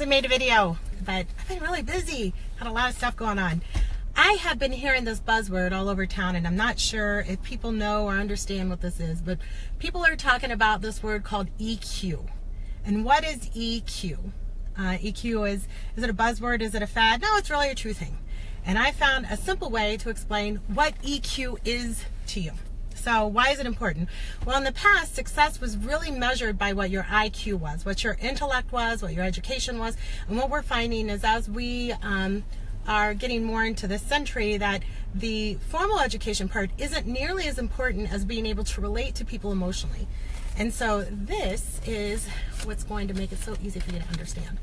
made a video, but I've been really busy. Had a lot of stuff going on. I have been hearing this buzzword all over town, and I'm not sure if people know or understand what this is, but people are talking about this word called EQ. And what is EQ? EQ is it a buzzword? Is it a fad? No, it's really a true thing. And I found a simple way to explain what EQ is to you. So why is it important? Well, in the past, success was really measured by what your IQ was, what your intellect was, what your education was. And what we're finding is as we are getting more into this century, that the formal education part isn't nearly as important as being able to relate to people emotionally. And so this is what's going to make it so easy for you to understand.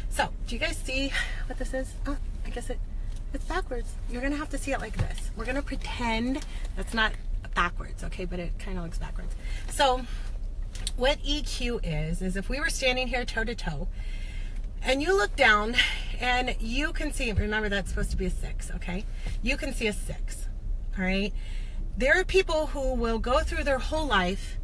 So do you guys see what this is? Oh, I guess it's backwards. You're going to have to see it like this. We're going to pretend that's not backwards, okay, but it kind of looks backwards. So what EQ is if we were standing here toe to toe and you look down and you can see, remember that's supposed to be a 6, okay? You can see a 6, all right? There are people who will go through their whole life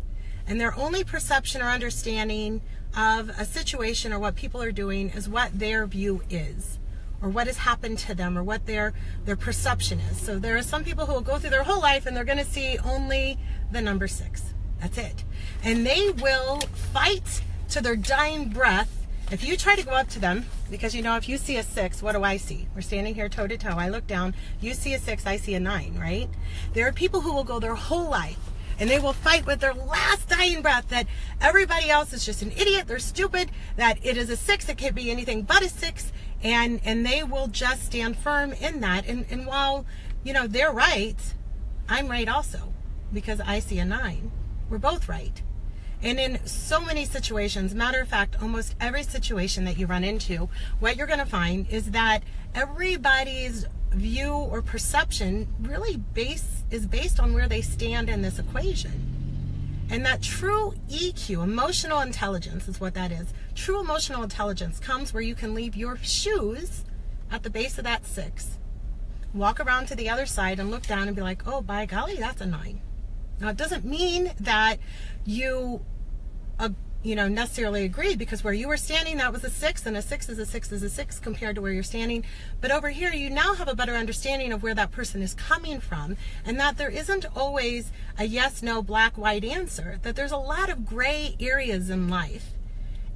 and their only perception or understanding of a situation or what people are doing is what their view is, or what has happened to them, or what their perception is. So there are some people who will go through their whole life and they're going to see only the number 6. That's it. And they will fight to their dying breath. If you try to go up to them, because you know, if you see a 6, what do I see? We're standing here toe to toe. I look down, you see a 6, I see a 9, right? There are people who will go their whole life and they will fight with their last dying breath that everybody else is just an idiot, they're stupid, that it is a 6, it can't be anything but a 6, and they will just stand firm in that. And while, you know, they're right, I'm right also, because I see a 9. We're both right. And in so many situations, matter of fact, almost every situation that you run into, what you're going to find is that everybody's view or perception really is based on where they stand in this equation. And that true EQ, emotional intelligence, is what that is. True emotional intelligence comes where you can leave your shoes at the base of that 6, walk around to the other side and look down and be like, oh, by golly, that's a 9. Now, it doesn't mean that you necessarily agree, because where you were standing, that was a 6, and a 6 is a 6 is a 6 compared to where you're standing. But over here, you now have a better understanding of where that person is coming from, and that there isn't always a yes, no, black, white answer, that there's a lot of gray areas in life.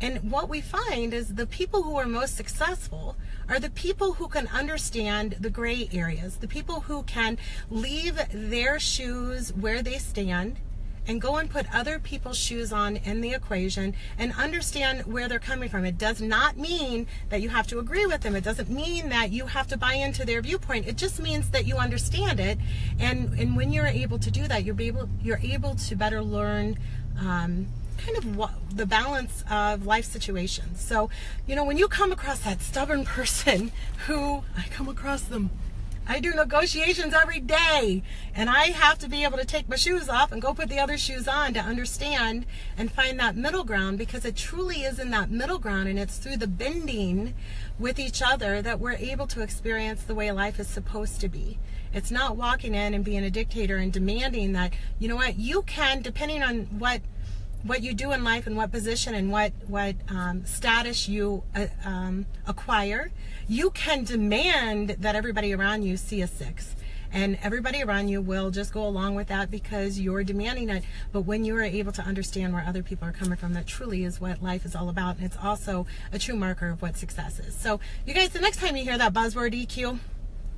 And what we find is the people who are most successful are the people who can understand the gray areas, the people who can leave their shoes where they stand and go and put other people's shoes on in the equation and understand where they're coming from. It does not mean that you have to agree with them. It doesn't mean that you have to buy into their viewpoint. It just means that you understand it. And when you're able to do that, you're able to better learn kind of the balance of life situations. So, you know, when you come across that stubborn person who, I come across them, I do negotiations every day, and I have to be able to take my shoes off and go put the other shoes on to understand and find that middle ground, because it truly is in that middle ground, and it's through the bending with each other that we're able to experience the way life is supposed to be. It's not walking in and being a dictator and demanding that, you know what, you can, depending on what you do in life and what position and what status you acquire, you can demand that everybody around you see a 6. And everybody around you will just go along with that because you're demanding it. But when you are able to understand where other people are coming from, that truly is what life is all about. And it's also a true marker of what success is. So you guys, the next time you hear that buzzword EQ,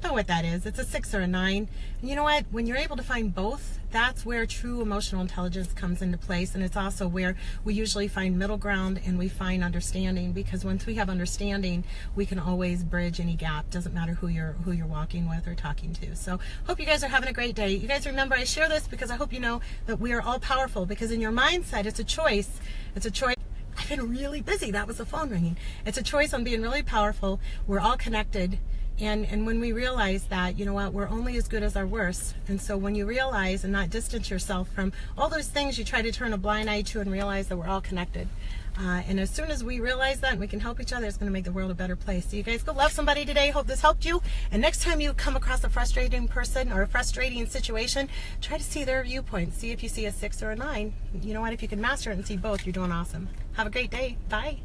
know what that is. It's a 6 or a 9. And you know what? When you're able to find both, that's where true emotional intelligence comes into place. And it's also where we usually find middle ground and we find understanding, because once we have understanding, we can always bridge any gap. Doesn't matter who you're walking with or talking to. So hope you guys are having a great day. You guys remember, I share this because I hope you know that we are all powerful, because in your mindset, it's a choice. It's a choice. I've been really busy. That was the phone ringing. It's a choice on being really powerful. We're all connected. And when we realize that, you know what, we're only as good as our worst. And so when you realize and not distance yourself from all those things you try to turn a blind eye to, and realize that we're all connected. And as soon as we realize that and we can help each other, it's going to make the world a better place. So you guys go love somebody today. Hope this helped you. And next time you come across a frustrating person or a frustrating situation, try to see their viewpoint. See if you see a 6 or a 9. You know what, if you can master it and see both, you're doing awesome. Have a great day. Bye.